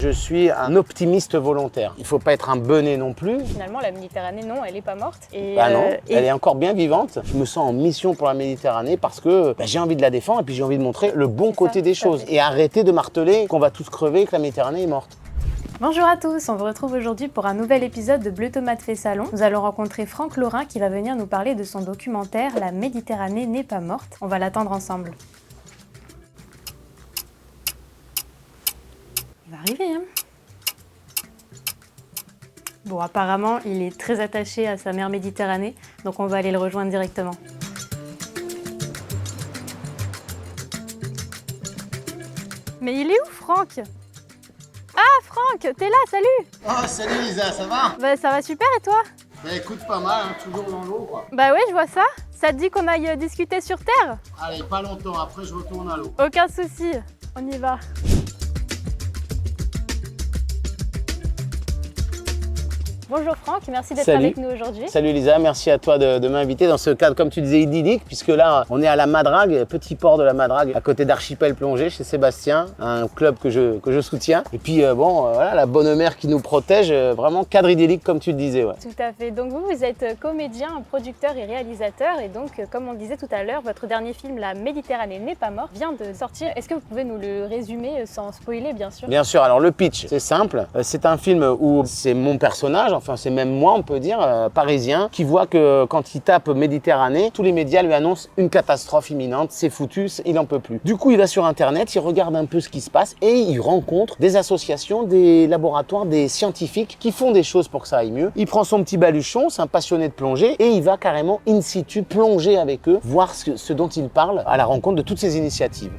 Je suis un optimiste volontaire. Il ne faut pas être un benet non plus. Finalement, la Méditerranée, non, elle n'est pas morte. Non, elle est encore bien vivante. Je me sens en mission pour la Méditerranée parce que j'ai envie de la défendre et puis j'ai envie de montrer le bon côté des choses. Et arrêter de marteler qu'on va tous crever et que la Méditerranée est morte. Bonjour à tous, on vous retrouve aujourd'hui pour un nouvel épisode de Bleu Tomate fait salon. Nous allons rencontrer Franck Laurin qui va venir nous parler de son documentaire La Méditerranée n'est pas morte. On va l'attendre ensemble. Il va arriver, hein. Bon, apparemment, il est très attaché à sa mère Méditerranée, donc on va aller le rejoindre directement. Mais il est où, Franck ? Ah, Franck, t'es là, salut! Oh, salut Lisa, ça va? Bah, ça va super, et toi? Bah écoute, pas mal, hein, toujours dans l'eau quoi. Bah ouais, je vois ça. Ça te dit qu'on aille discuter sur Terre? Allez, pas longtemps, après je retourne à l'eau. Aucun souci, on y va. Bonjour Franck, merci d'être avec nous aujourd'hui. Salut Lisa, merci à toi de m'inviter dans ce cadre, comme tu disais, idyllique, puisque là, on est à la Madrague, petit port de la Madrague, à côté d'Archipel Plongée, chez Sébastien, un club que je soutiens. Et puis voilà, la bonne mère qui nous protège, vraiment cadre idyllique comme tu le disais. Ouais. Tout à fait, donc vous êtes comédien, producteur et réalisateur, et donc comme on le disait tout à l'heure, votre dernier film, La Méditerranée n'est pas morte, vient de sortir. Est-ce que vous pouvez nous le résumer sans spoiler, bien sûr? Bien sûr, alors le pitch, c'est simple, c'est un film où c'est mon personnage, enfin c'est même moi on peut dire, parisien, qui voit que quand il tape Méditerranée, tous les médias lui annoncent une catastrophe imminente, c'est foutu, il n'en peut plus. Du coup il va sur internet, il regarde un peu ce qui se passe et il rencontre des associations, des laboratoires, des scientifiques qui font des choses pour que ça aille mieux. Il prend son petit baluchon, c'est un passionné de plongée et il va carrément in situ plonger avec eux, voir ce dont ils parlent à la rencontre de toutes ces initiatives.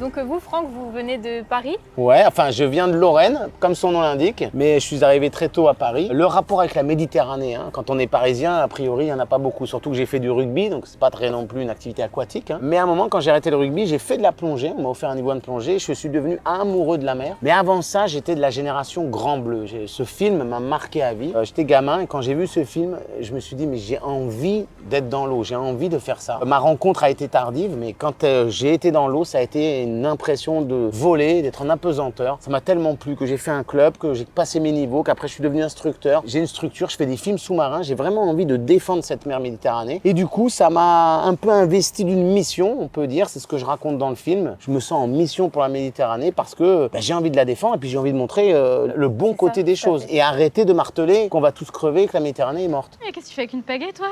Donc vous, Franck, vous venez de Paris? Ouais, enfin je viens de Lorraine, comme son nom l'indique, mais je suis arrivé très tôt à Paris. Le rapport avec la Méditerranée, hein, quand on est parisien, a priori, il n'y en a pas beaucoup, surtout que j'ai fait du rugby, donc c'est pas très non plus une activité aquatique. Hein. Mais à un moment, quand j'ai arrêté le rugby, j'ai fait de la plongée, on m'a offert un niveau de plongée, je suis devenu amoureux de la mer. Mais avant ça, j'étais de la génération Grand Bleu. Ce film m'a marqué à vie. J'étais gamin et quand j'ai vu ce film, je me suis dit, mais j'ai envie d'être dans l'eau, j'ai envie de faire ça. Ma rencontre a été tardive, mais quand j'ai été dans l'eau, ça a été une impression de voler, d'être en apesanteur. Ça m'a tellement plu que j'ai fait un club, que j'ai passé mes niveaux, qu'après je suis devenu instructeur. J'ai une structure, je fais des films sous-marins, j'ai vraiment envie de défendre cette mer Méditerranée. Et du coup, ça m'a un peu investi d'une mission, on peut dire, c'est ce que je raconte dans le film. Je me sens en mission pour la Méditerranée parce que j'ai envie de la défendre et puis j'ai envie de montrer le bon côté des choses. Et arrêter de marteler qu'on va tous crever et que la Méditerranée est morte. Mais qu'est-ce que tu fais avec une pagaie, toi?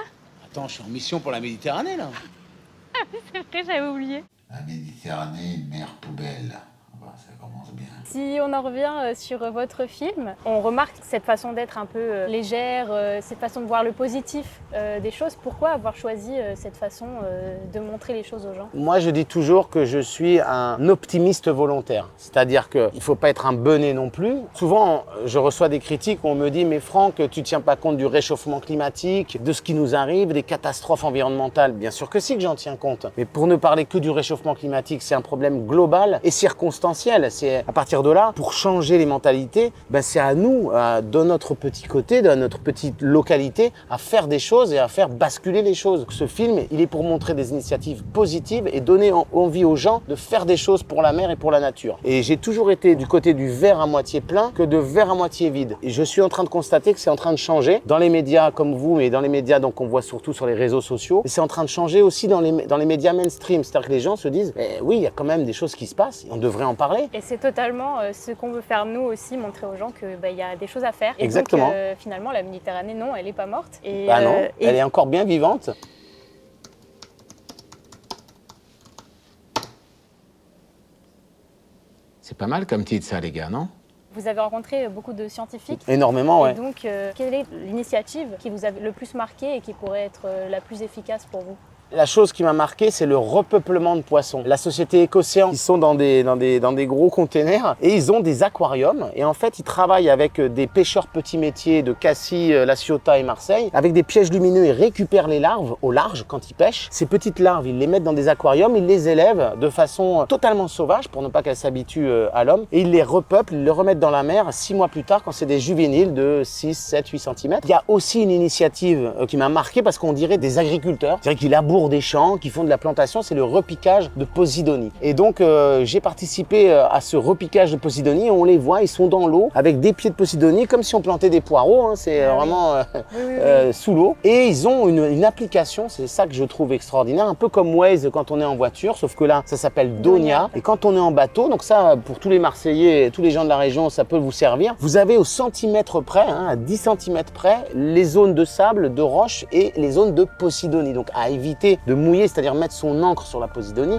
Attends, je suis en mission pour la Méditerranée, là. C'est vrai, j'avais oublié. La Méditerranée, mer poubelle. Bah, ça commence bien. Si on en revient sur votre film, on remarque cette façon d'être un peu légère, cette façon de voir le positif des choses. Pourquoi avoir choisi cette façon de montrer les choses aux gens? Moi, je dis toujours que je suis un optimiste volontaire. C'est-à-dire qu'il ne faut pas être un benet non plus. Souvent, je reçois des critiques où on me dit « Mais Franck, tu ne tiens pas compte du réchauffement climatique, de ce qui nous arrive, des catastrophes environnementales. » Bien sûr que si que j'en tiens compte. Mais pour ne parler que du réchauffement climatique, c'est un problème global et circonstanciel. C'est à partir de là, pour changer les mentalités, c'est à nous, de notre petit côté, de notre petite localité, à faire des choses et à faire basculer les choses. Ce film, il est pour montrer des initiatives positives et donner envie aux gens de faire des choses pour la mer et pour la nature. Et j'ai toujours été du côté du verre à moitié plein que de verre à moitié vide. Et je suis en train de constater que c'est en train de changer dans les médias comme vous, mais dans les médias donc on voit surtout sur les réseaux sociaux. Et c'est en train de changer aussi dans les médias mainstream. C'est-à-dire que les gens se disent oui, il y a quand même des choses qui se passent et on devrait en parler. Et c'est totalement ce qu'on veut faire nous aussi, montrer aux gens qu'il y a des choses à faire. Et exactement. Donc, finalement, la Méditerranée, non, elle n'est pas morte. Et, non, elle est encore bien vivante. C'est pas mal comme titre ça, les gars, non? Vous avez rencontré beaucoup de scientifiques. Énormément, ouais. Et donc, quelle est l'initiative qui vous a le plus marqué et qui pourrait être la plus efficace pour vous? La chose qui m'a marqué, c'est le repeuplement de poissons. La société Écocéan, ils sont dans des gros containers et ils ont des aquariums. Et en fait, ils travaillent avec des pêcheurs petits métiers de Cassis, La Ciotat et Marseille. Avec des pièges lumineux, ils récupèrent les larves au large quand ils pêchent. Ces petites larves, ils les mettent dans des aquariums, ils les élèvent de façon totalement sauvage pour ne pas qu'elles s'habituent à l'homme. Et ils les repeuplent, ils les remettent dans la mer 6 mois plus tard quand c'est des juvéniles de 6, 7, 8 cm. Il y a aussi une initiative qui m'a marqué parce qu'on dirait des agriculteurs. C'est-à-dire qu'ils labourent labourent des champs, qui font de la plantation, c'est le repiquage de Posidonie. Et donc j'ai participé à ce repiquage de Posidonie, on les voit, ils sont dans l'eau avec des pieds de Posidonie, comme si on plantait des poireaux, hein, c'est vraiment sous l'eau. Et ils ont une application, c'est ça que je trouve extraordinaire, un peu comme Waze quand on est en voiture, sauf que là, ça s'appelle Donia. Et quand on est en bateau, donc ça, pour tous les Marseillais et tous les gens de la région, ça peut vous servir. Vous avez au centimètre près, hein, à 10 cm près, les zones de sable, de roche et les zones de Posidonie. Donc à éviter de mouiller, c'est-à-dire mettre son encre sur la Posidonie.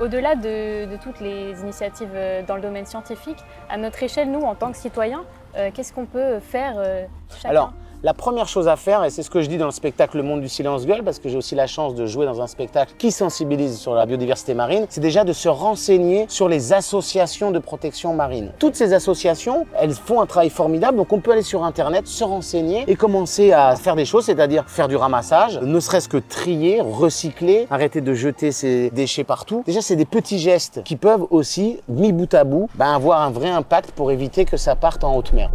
Au-delà de toutes les initiatives dans le domaine scientifique, à notre échelle, nous, en tant que citoyens, qu'est-ce qu'on peut faire chacun? Alors, la première chose à faire, et c'est ce que je dis dans le spectacle Le Monde du Silence Gueule, parce que j'ai aussi la chance de jouer dans un spectacle qui sensibilise sur la biodiversité marine, c'est déjà de se renseigner sur les associations de protection marine. Toutes ces associations, elles font un travail formidable, donc on peut aller sur Internet, se renseigner et commencer à faire des choses, c'est-à-dire faire du ramassage, ne serait-ce que trier, recycler, arrêter de jeter ses déchets partout. Déjà, c'est des petits gestes qui peuvent aussi, mis bout à bout, avoir un vrai impact pour éviter que ça parte en haute mer.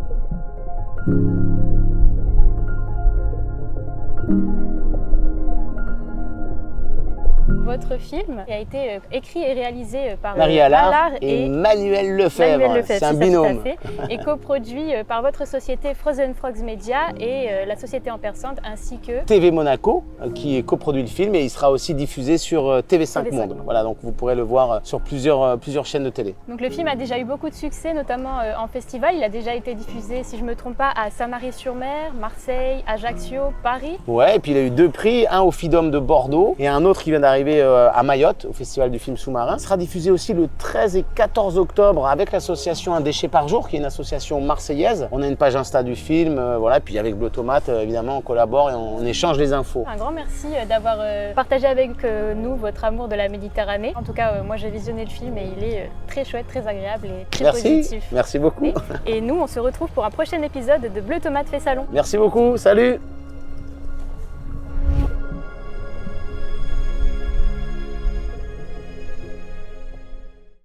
Votre film a été écrit et réalisé par Marie Allard et Manuel Lefebvre. C'est un binôme. Et coproduit par votre société Frozen Frogs Media et la société Ampersand ainsi que TV Monaco qui coproduit le film et il sera aussi diffusé sur TV5 Monde. Voilà, donc vous pourrez le voir sur plusieurs chaînes de télé. Donc le film a déjà eu beaucoup de succès, notamment en festival. Il a déjà été diffusé, si je ne me trompe pas, à Saint-Marie-sur-Mer, Marseille, Ajaccio, Paris. Ouais, et puis il a eu 2 prix, un au FIDOM de Bordeaux et un autre qui vient d'arriver à Mayotte, au Festival du film sous-marin. Il sera diffusé aussi le 13 et 14 octobre avec l'association Un déchet par jour, qui est une association marseillaise. On a une page Insta du film, voilà, puis avec Bleu Tomate, évidemment, on collabore et on échange les infos. Un grand merci d'avoir partagé avec nous votre amour de la Méditerranée. En tout cas, moi j'ai visionné le film et il est très chouette, très agréable et très positif. Merci beaucoup. Et nous, on se retrouve pour un prochain épisode de Bleu Tomate fait salon. Merci beaucoup, salut.